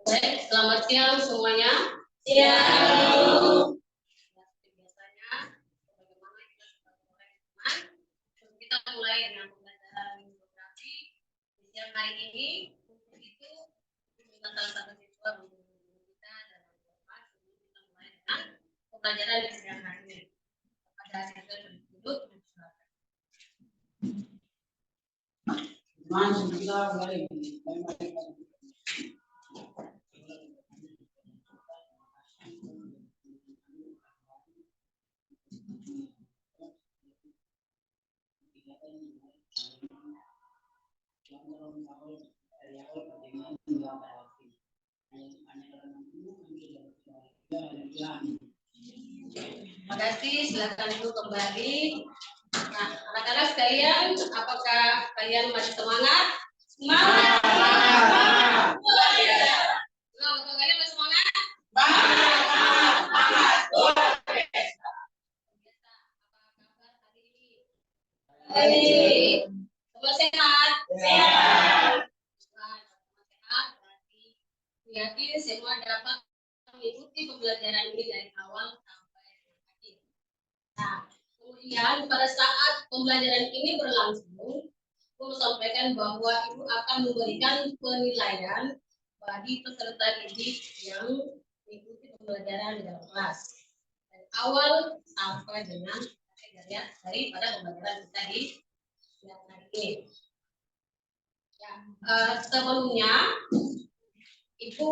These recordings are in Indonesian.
Baik, selamat siang semuanya. Siang. Biasanya, bagaimana kita sebagai orang teman, kita mulai dengan pembelajaran geografi di siang hari ini. Untuk itu, kita salah satu siswa menghubungi kita dalam kelas sebelum kita mulai dengan pembelajaran di siang hari ini. Pada siswa tersebut, silakan. Kita mulai. Terima kasih, silakan dulu kembali. Nah, anak-anak sekalian, apakah kalian masih semangat? Semangat! Apakah kalian masih semangat? Baik. Semua sehat? Sehat. Yakin semua dapat mengikuti pembelajaran ini dari awal sampai akhir. Nah, kemudian pada saat pembelajaran ini berlangsung, Ibu sampaikan bahwa Ibu akan memberikan penilaian bagi peserta didik yang mengikuti pembelajaran di dalam kelas dari awal sampai dengan akhir daripada pembelajaran kita di siang hari ini. Ya, sebelumnya Ibu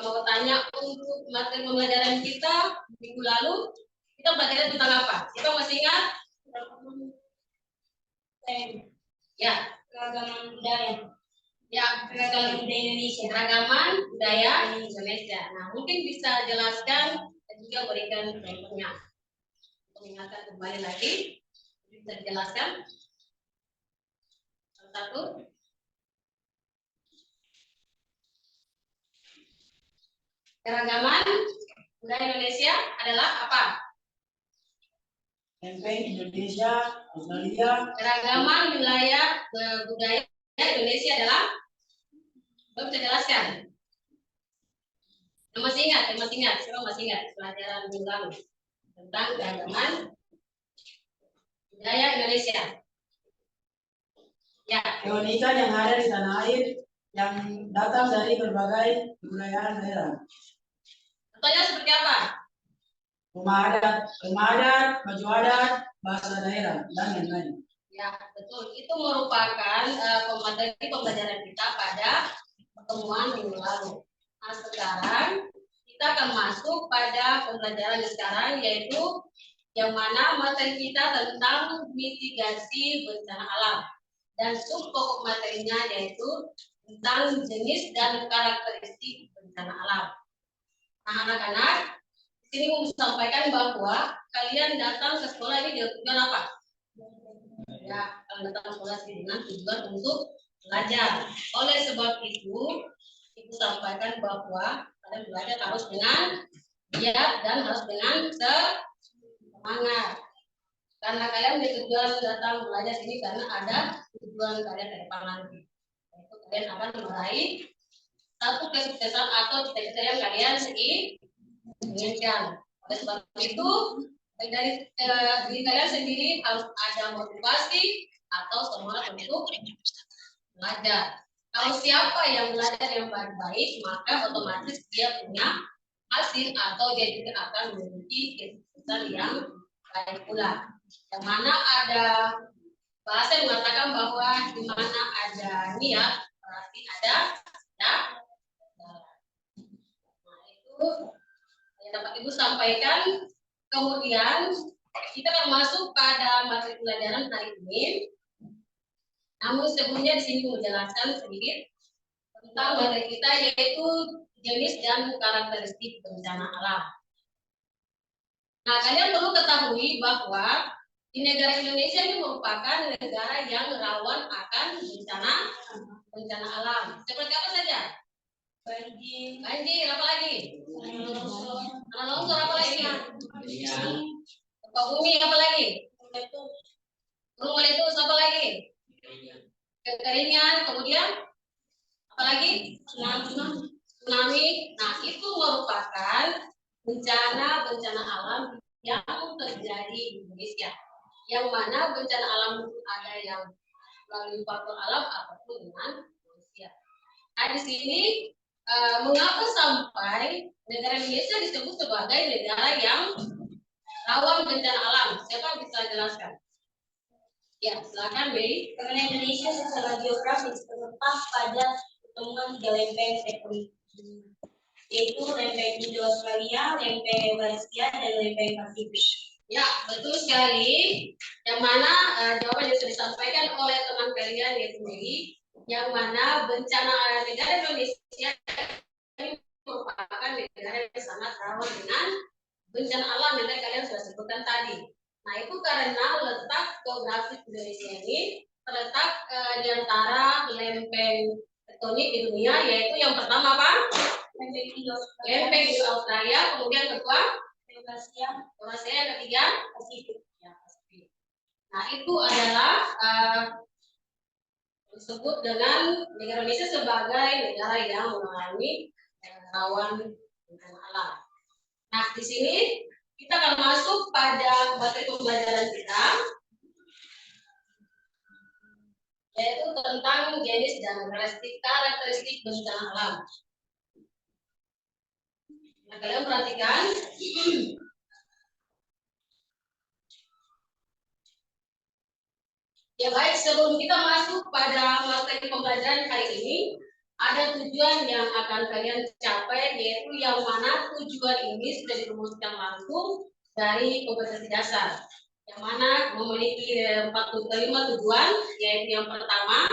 mau tanya untuk materi pembelajaran kita minggu lalu kita belajar tentang apa? Siapa masih ingat? Ya, keragaman budaya. Ya, keragaman budaya Indonesia. Keragaman budaya Indonesia. Nah, mungkin bisa jelaskan dan juga berikan contohnya. Mengingatkan kembali lagi, bisa dijelaskan. Satu. Keragaman budaya Indonesia adalah apa? Campaign Indonesia, Australia. Keragaman wilayah budaya Indonesia adalah, Bapak bisa jelaskan? Yang masih ingat, siapa masih ingat pelajaran minggu lalu tentang keragaman budaya Indonesia? Ya. Keunikan yang ada di tanah air yang datang dari berbagai kebudayaan daerah. Contohnya seperti apa? Rumah adat, baju adat, bahasa daerah, dan lain-lain. Ya, betul. Itu merupakan materi pembelajaran kita pada pertemuan minggu lalu. Nah, sekarang kita akan masuk pada pembelajaran sekarang, yaitu yang mana materi kita tentang mitigasi bencana alam. Dan sub pokok materinya yaitu tentang jenis dan karakteristik bencana alam. Nah, anak-anak, di sini mau sampaikan bahwa kalian datang ke sekolah ini dengan tujuan apa? Ya, kalian datang ke sekolah ini dengan tujuan untuk belajar. Oleh sebab itu, Ibu sampaikan bahwa kalian belajar harus dengan giat dan harus dengan semangat. Karena kalian bertujuan datang belajar sini karena ada tujuan kalian ke depan nanti. Yaitu kalian akan meraih satu kesuksesan atau cita-cita yang kalian inginkan. Oleh sebab itu, dari diri kalian sendiri harus ada motivasi atau semangat untuk belajar. Kalau siapa yang belajar yang baik-baik, maka otomatis dia punya hasil atau dia juga akan memiliki kesuksesan yang baik pula. Yang mana ada bahasa yang mengatakan bahwa di mana ada niat berarti ada jalan. Nah, itu yang dapat Ibu sampaikan. Kemudian kita akan masuk pada materi pelajaran hari ini. Namun sebelumnya di sini menjelaskan sedikit tentang materi kita, yaitu jenis dan karakteristik bencana alam. Nah, kalian perlu ketahui bahwa di negara Indonesia ini merupakan negara yang rawan akan bencana alam. Seperti apa saja? Banjir, apa lagi? Tanah longsor, apa lagi? Gempa bumi, apa lagi? Gunung meletus, apa lagi? Kekeringan, kemudian apa lagi? Tsunami. tsunami. Nah, itu merupakan bencana alam yang terjadi di Indonesia. Yang mana bencana alam ada yang melalui faktor alam ataupun dengan manusia. Nah, di sini mengapa sampai negara Indonesia disebut sebagai negara yang rawan bencana alam? Siapa bisa jelaskan? Ya, silakan Mei. Karena Indonesia secara geografis terletak pada pertemuan tiga lempeng tektonik, yaitu lempeng Indo-Australia, lempeng Eurasia, dan lempeng Pasifik. Ya, betul sekali. Yang mana jawaban yang sudah disampaikan oleh teman kalian yaitu Mei, yang mana bencana negara Indonesia ini merupakan negara yang sangat rawan dengan bencana alam yang kalian sudah sebutkan tadi. Nah, itu karena letak geografis Indonesia ini terletak di antara lempeng tektonik di dunia, yaitu yang pertama apa? Lempeng Australia, kemudian kedua Eurasia, yang ketiga Pasifik. Ya, Pasifik. Nah, itu adalah disebut dengan negara Indonesia sebagai negara yang mengalami rawan bencana alam. Nah, di sini kita akan masuk pada materi pembelajaran kita, yaitu tentang jenis dan karakteristik bencana alam. Nah, kalian perhatikan. Ya baik, sebelum kita masuk pada materi pembelajaran kali ini, ada tujuan yang akan kalian capai, yaitu yang mana tujuan ini sudah dirumuskan langsung dari kompetensi dasar, yang mana memiliki 45 tujuan, yaitu yang pertama,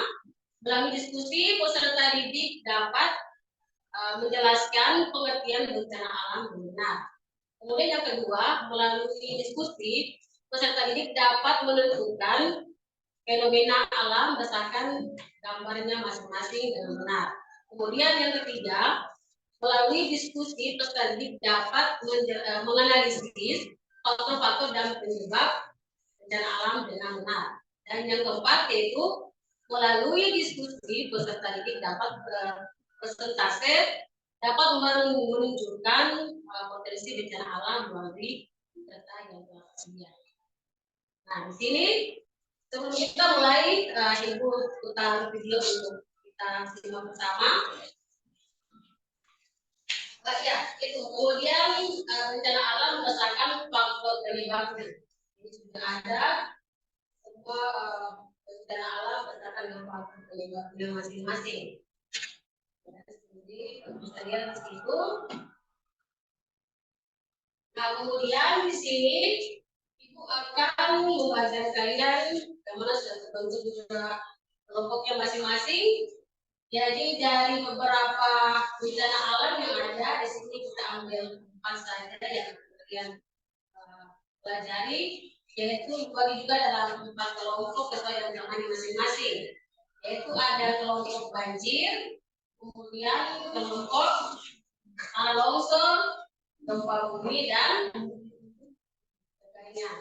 melalui diskusi peserta didik dapat menjelaskan pengertian bencana alam yang benar. Kemudian yang kedua, melalui diskusi peserta didik dapat menentukan fenomena alam berdasarkan gambarnya masing-masing dengan benar. Kemudian yang ketiga, melalui diskusi peserta didik dapat menganalisis faktor-faktor dan penyebab bencana alam dengan benar. Dan yang keempat yaitu melalui diskusi peserta didik dapat presentase dapat menunjukkan potensi bencana alam melalui data yang telah tersedia. Nah, di sini sebelum kita mulai, Ibu putar video untuk kita simak bersama. Ya, itu. Kemudian bencana alam berdasarkan faktor penyebabnya. Ini sudah ada semua bencana alam berdasarkan faktor penyebabnya masing-masing. Jadi bisa lihat di situ. Nah, kemudian di sini Ibu akan membagikan kalian bagaimana sudah terbentuk juga kelompoknya masing-masing. Jadi dari beberapa bencana alam yang ada di sini kita ambil 4 saja yang kalian pelajari, yaitu dibagi juga dalam 4 kelompok sesuai dengan masing-masing. Yaitu ada kelompok banjir, kemudian kelompok tanah longsor, gempa bumi dan sebagainya.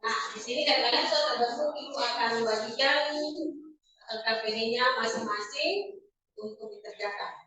Nah, di sini kalian sudah terbentuk, Ibu akan membagikan KPD-nya masing-masing untuk dikerjakan.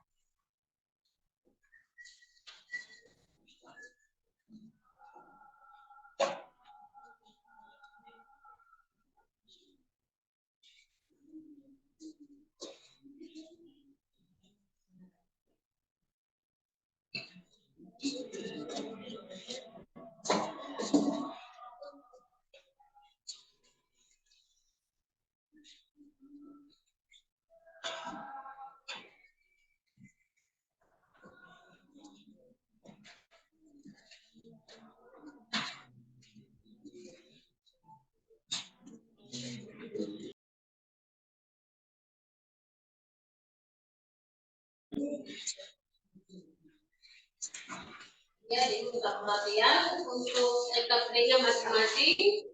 Ya, jadi kita perhatian untuk LKP-nya masing-masing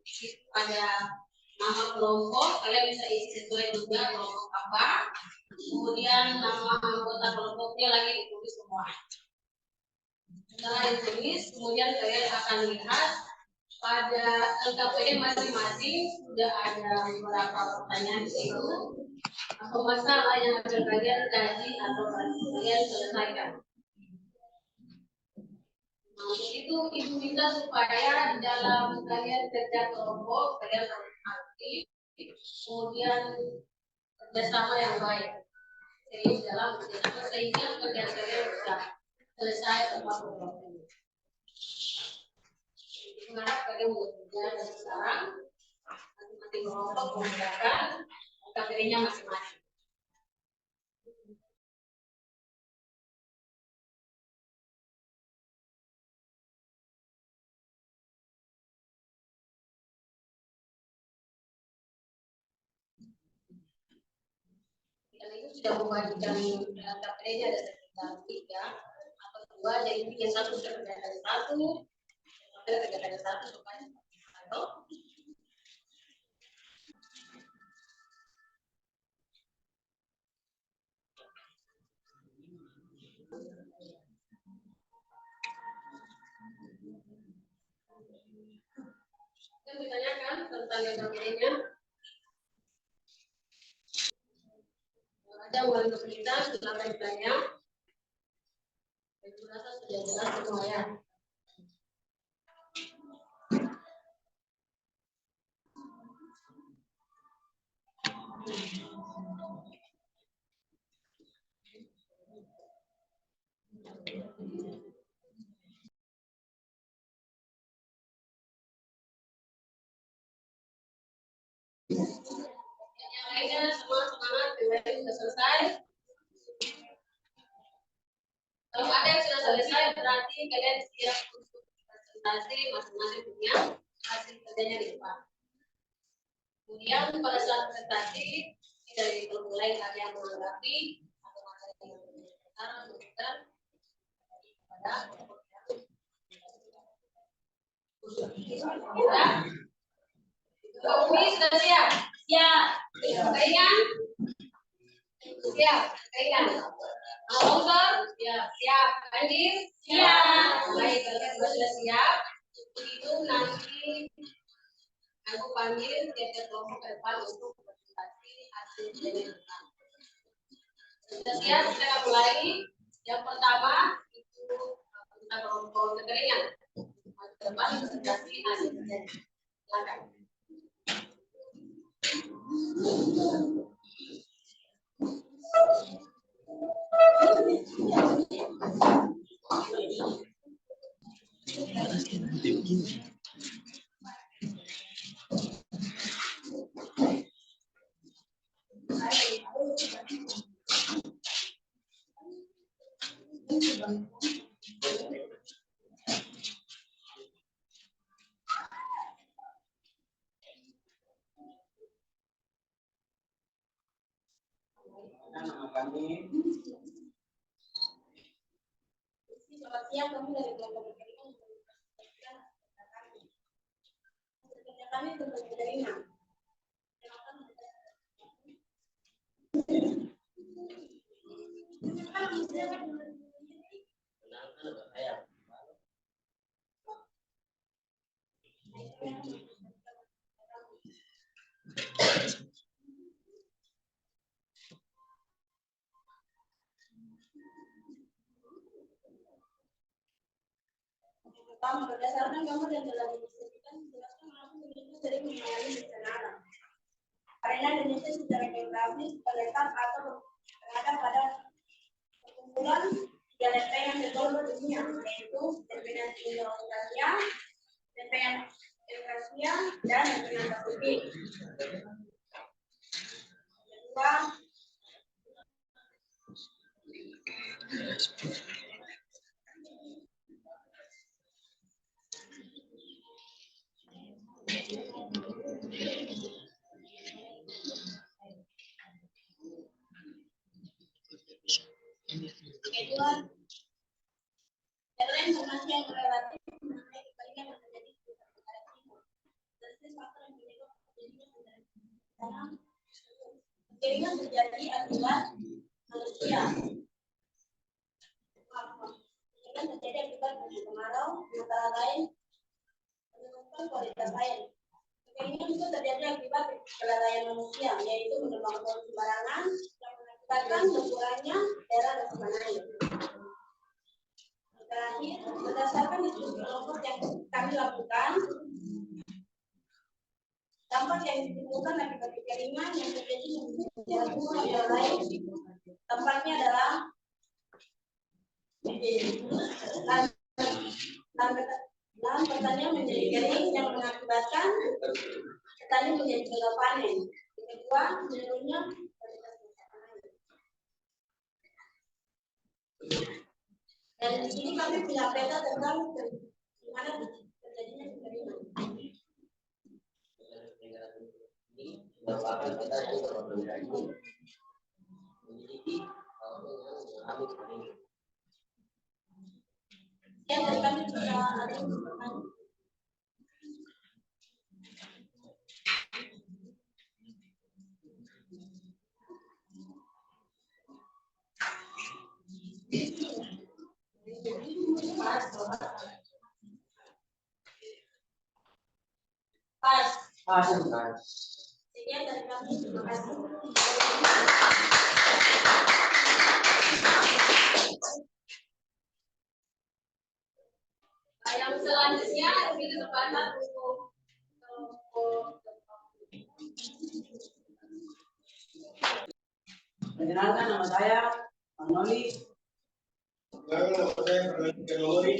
pada nama kelompok, kalian bisa isi sesuai juga kelompok apa. Kemudian nama anggota kelompoknya lagi ditulis semua. Setelah ditulis, kemudian kalian akan lihat pada LKPD masing-masing sudah ada beberapa pertanyaan di situ atau masalah yang akan kalian kaji atau kalian selesaikan. Untuk itu ibu minta supaya di dalam kalian kerja kelompok kalian harus aktif, kemudian kerjasama yang baik, serius dalam kerjasama sehingga kerjaan kalian bisa selesai tepat waktu. Mengharap kalian bekerja dari sekarang masing-masing kelompok menggunakan KPI-nya masing-masing. Dan itu sudah membagikan KPI-nya ada sekitar 3 atau 2, jadi yang satu sudah kerjakan satu, kerjakan satu supaya atau saya ditanyakan tentang KPI-nya. Ada uang kita silakan ditanya. Saya rasa sudah jelas semua ya. Yang lainnya semua semangat, kemarin sudah selesai. Kalau ada yang sudah selesai, berarti kalian siap untuk presentasi masing-masing punya hasil kerjanya di depan. Kemudian pada saat presentasi dari kelompok lain ada yang menanggapi atau ada yang menunjukkan pada kelompok yang sudah. Umi sudah siap? Siap. Kalian? Siap. Kalian? Longsor? Siap. Siap. Andir? Siap. Baik, kalian sudah siap. Itu nanti aku panggil tiap-tiap kelompok ke depan untuk presentasi hasil dari depan. Sudah siap? Kita mulai. Yang pertama itu kita kelompok kekeringan. Ke depan presentasi hasil dari. Silakan. Selamat siang, kami dari kelompok kekeringan. Kerja kami tentang kekeringan. Berdasarkan gambar yang telah didistribusikan, jelaskan mengapa Indonesia sering mengalami bencana alam. Karena Indonesia secara geografis terletak atau berada pada perkumpulan tiga lempengan tergolong dunia, yaitu lempengan Indo-Australia, lempengan Eurasia, dan lempengan Pasifik. Kedua, adalah informasi yang relatif mengenai kekeringan yang terjadi di negara timur. Dan faktor yang menyebabkan kekeringan terjadi akibat manusia. Kekeringan terjadi akibat musim kemarau, antara lain menyebabkan kualitas air. Kekeringan itu terjadi akibat kelalaian manusia, yaitu menumpang buang sembarangan yang mengakibatkan berkurangnya daerah resapan air. Terakhir, berdasarkan diskusi kelompok yang kami lakukan, dampak yang ditimbulkan akibat kekeringan yang terjadi secara umum adalah lain. Dampaknya adalah lahan pertanian menjadi kering yang mengakibatkan petani menjadi gagal panen. Kedua, menurunnya kualitas resapan air. Dan di sini kami punya peta tentang di mana terjadinya kekeringan. Ini merupakan peta yang terorganisasi memiliki mengalami kekeringan. Ya, dari kami bisa ada yang bertanya. Pas. Sekian dari kami. Terima kasih. Yang selanjutnya lebih kesempatan untuk Perkenalkan, nama saya Manoli. Nama saya Fernando Kenori.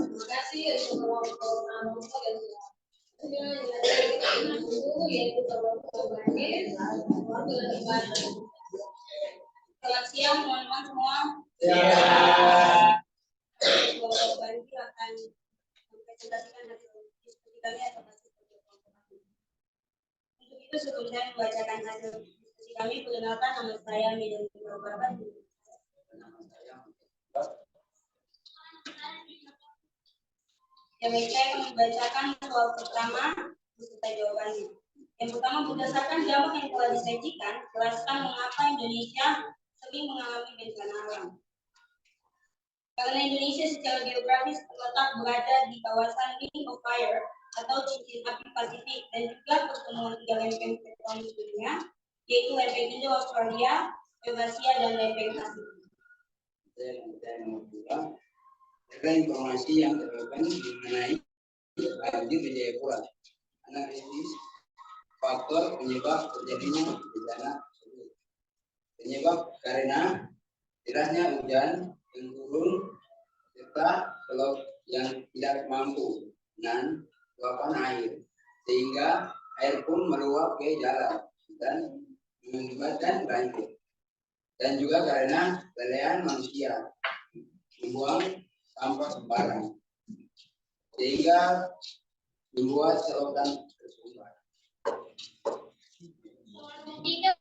terima kasih untuk kelompok yang dulu yaitu kelompok organis. Selamat siang teman-teman semua. Kelompok organis akan mempresentasikan hasil diskusi kami atas hasil kelompok kami. Untuk itu sebelum saya membacakan hasil diskusi kami, perkenalkan nama saya Medan Barat. Yang saya akan membacakan soal pertama beserta jawabannya. Yang pertama, berdasarkan gambar yang telah disajikan, jelaskan mengapa Indonesia sering mengalami bencana alam. Karena Indonesia secara geografis terletak berada di kawasan Ring of Fire atau cincin api Pasifik dan juga pertemuan tiga lempeng tektonik dunia, yaitu lempeng Indo Australia, Eurasia, dan lempeng Pasifik. Saya mau bilang, ada informasi yang terkait mengenai banjir di Jayapura. Analisis faktor penyebab terjadinya bencana tersebut. Penyebab karena derasnya hujan yang turun serta laut yang tidak mampu menahan luapan air, sehingga air pun meluap ke jalan dan mengakibatkan banjir. Dan juga karena kelalaian manusia membuang sampah sembarang, sehingga membuat selokan tersumbat. Tiga,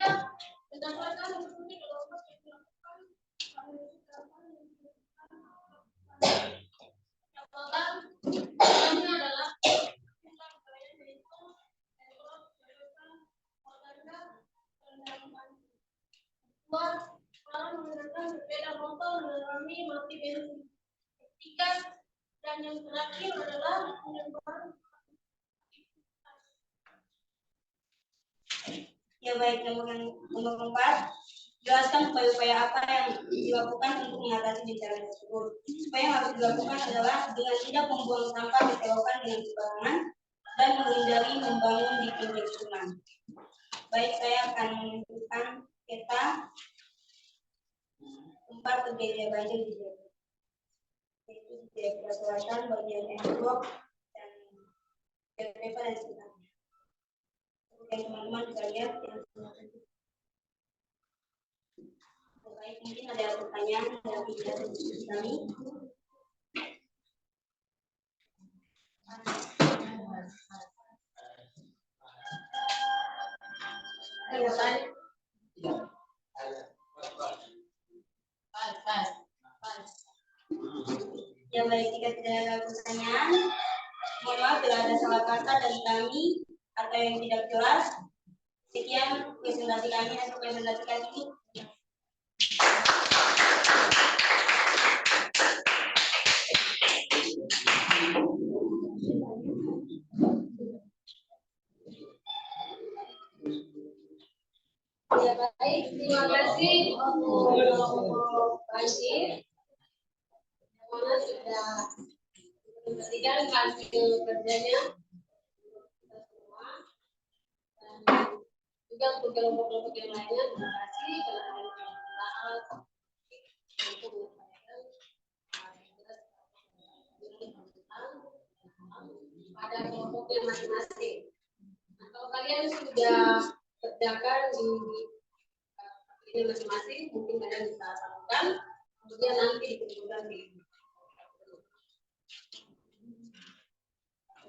berdasarkan diskusi kelompok yang dilakukan, jawabannya adalah orang menggunakan sepeda motor mengalami mati bensin. Ketiga, dan yang terakhir adalah penyebaran. Ya baik, nomor 4, jelaskan upaya-upaya apa yang dilakukan untuk mengatasi bencana tersebut. Upaya yang harus dilakukan adalah dengan tidak membuang sampah di selokan dengan sembarangan dan menghindari membangun di pinggir sungai. Baik, saya akan menunjukkan peta tempat terjadinya banjir di Jayapura. Yaitu di Jayapura Selatan, bagian Englok, dan Jayapura dan sekitarnya. Yang teman-teman bisa lihat yang baik, mungkin ada pertanyaan dari diskusi kami. Ya baik, jika tidak ada pertanyaan, mohon maaf maaf bila ada salah kata dan kami atau yang tidak jelas. Sekian presentasi kami atau presentasi kali ini. Ya baik, terima kasih untuk Panji. Mana sudah memberikan hasil kerjanya semua. Dan juga untuk kelompok-kelompok yang lainnya, terima kasih karena ada kesempatan untuk menyampaikan pada kelompoknya masing-masing. Nah, kalau kalian sudah kerjakan di ini masing-masing, mungkin kalian bisa salurkan, kemudian nanti dikumpulkan di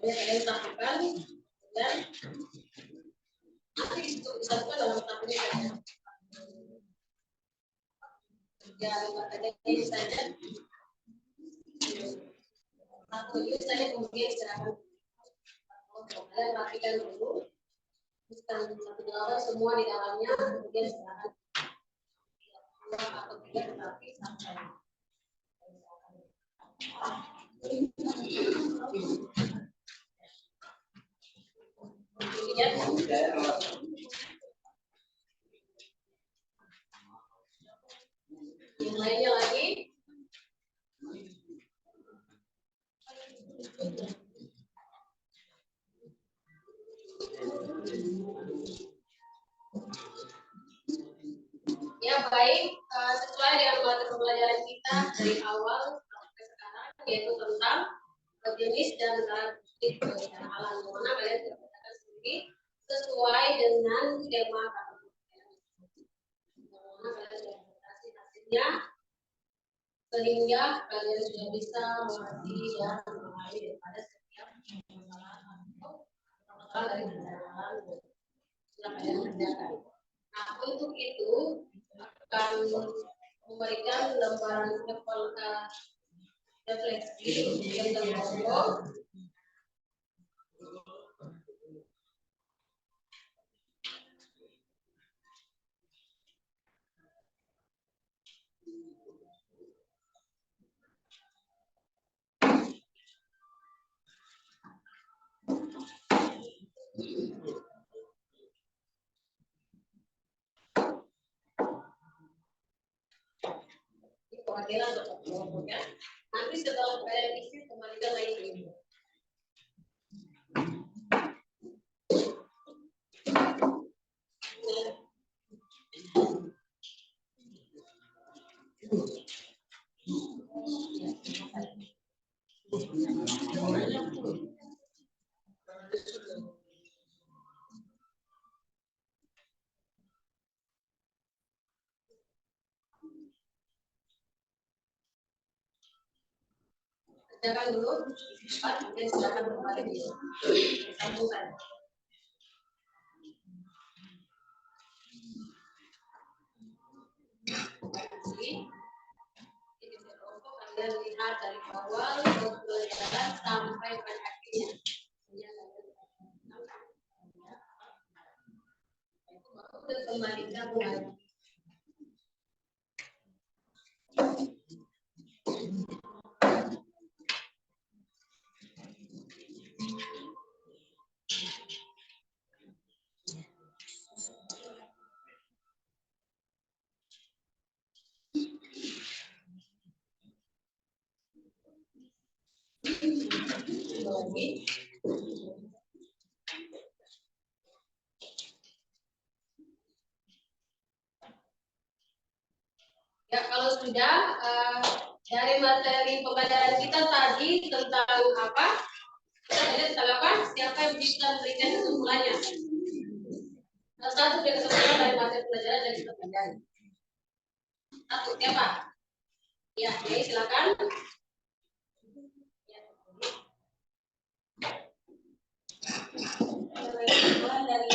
kalian lakukan dan nanti disatukan dalam satu ini. Ya, ada ini saja. Satu ini saja kemudian serahkan. Kalian rapikan dulu. Bukan satu jawaban semua di dalamnya, kemudian serahkan. Atau tidak tetapi sampai. Kemudian yang lainnya lagi. Ya baik, sesuai dengan materi pembelajaran kita dari awal sampai sekarang, yaitu tentang jenis dan karakteristik bencana alam. Mana kalian sudah katakan sendiri sesuai dengan tema kategori. Mana kalian sudah presentasi hasilnya, sehingga kalian sudah bisa mengerti dan memahami daripada setiap permasalahan atau permasalahan dari bencana alam yang kalian kerjakan. Nah, untuk itu akan memberikan lembaran refleksi tentang kelompok. Perwakilan untuk kelompoknya. Nanti setelah kalian isi kembalikan lagi ke ibu. Kerjakan dulu, kemudian silakan kembali disambungkan. Kalian lihat dari awal pembelajaran sampai pada akhirnya. Itu baru kembalikan lagi. Lagi. Ya, kalau sudah dari materi pembelajaran kita tadi tentang apa? Kita lihat tentang apa? Siapa yang bisa memberikan kesimpulannya? Satu kesimpulan dari materi pembelajaran yang kita pelajari. Satu, siapa? Ya, oke, silakan. Dari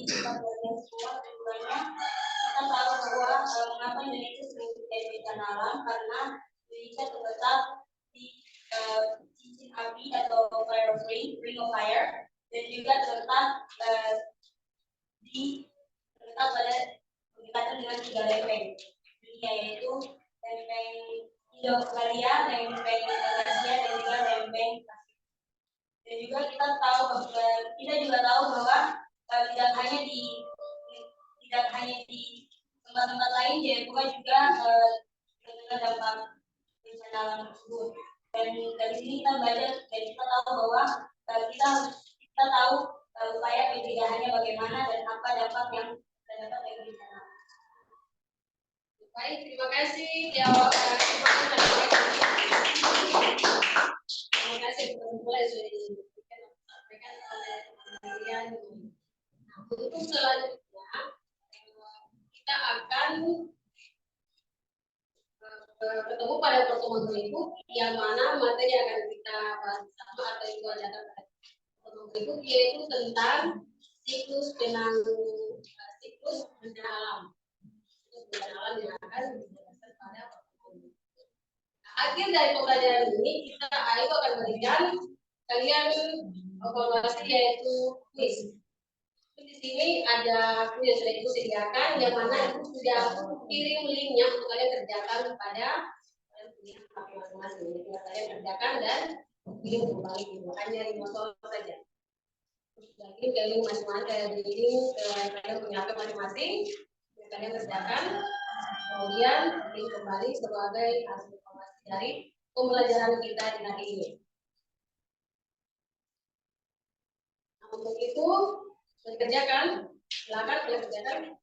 sifat bagian semua sebenarnya kita tahu bahwa mengapa Indonesia sering terjadi bencana alam karena Indonesia terletak di cincin api atau fire ring of fire, dan juga terletak pada berdekatan dengan 3 lempeng, yaitu lempeng Indonesia, lempeng Asia, dan juga lempeng Pasifik. Dan juga kita tahu bahwa tidak hanya di tempat-tempat lain di Jayapura juga terkena dampak bencana alam tersebut. Dan dari sini kita belajar dan kita tahu bahwa kita tahu upaya pencegahannya bagaimana dan apa dampak yang terdapat dari bencana. Baik, terima kasih. Terima kasih mulai sudah disampaikan oleh kalian. Untuk selanjutnya kita akan bertemu pada pertemuan berikut, yang mana materi yang akan kita bahas bersama atau juga datang pada pertemuan berikut yaitu tentang siklus bencana alam. Bencana alam yang akan dijelaskan pada pertemuan berikut. Akhir dari pembelajaran ini Ayu akan berikan kalian evaluasi yaitu kuis. Di sini ada kuis yang sudah Ibu sediakan, yang mana Ibu sudah kirim linknya untuk kalian kerjakan pada masing-masing. Jadi kalian kerjakan dan kirim kembali, hanya 5 soal saja. Lagi kalian masing-masing kayak begini, kalian punya HP masing-masing, kalian kerjakan, kemudian kirim kembali sebagai hasil informasi dari pembelajaran kita di hari ini. Nah, untuk itu kerjakan, silakan kalian kerjakan.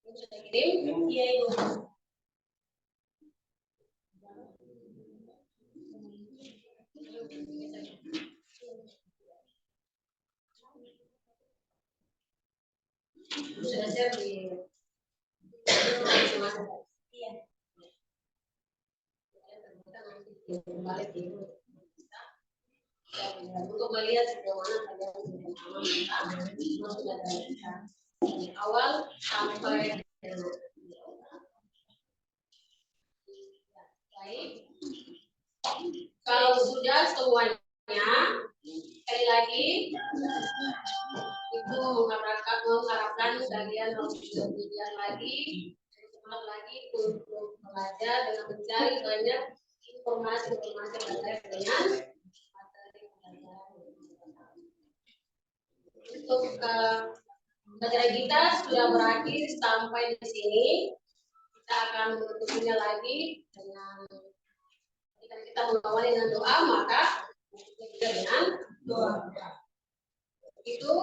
Ibu sudah kirim? Iya, Ibu. Ibu sudah share di masing-masing. Iya. Kembali di untuk melihat sejauh mana kalian sudah dari awal sampai baik. Kalau sudah semuanya, sekali lagi Ibu mengharapkan kalian harus belajar lagi, semangat lagi untuk belajar dengan mencari banyak informasi terkait dengan untuk pelajaran kita sudah berakhir sampai di sini. Kita akan menutupnya lagi dengan jika kita mengawali dengan doa, maka kita dengan doa. Itu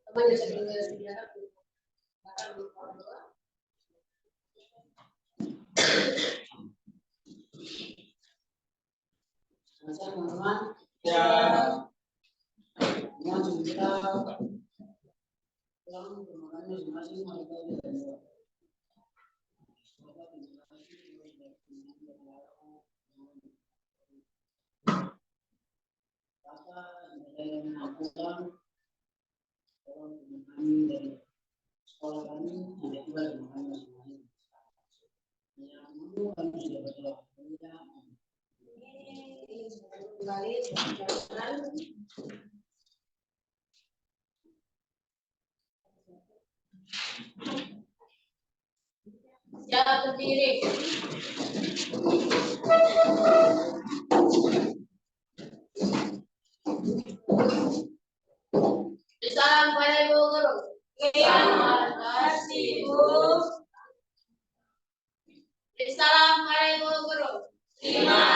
teman yang sudah disediakan akan doa. Teman-teman, ya, teman kita pulang ke masing-masing mereka dan kami dari sekolah kami ada juga dengan kami masing-masing. Yang dulu kami sudah berdoa. Kembali siap berdiri. Salam pada Ibu Guru. Terima kasih, Bu. Salam pada Ibu Guru. Terima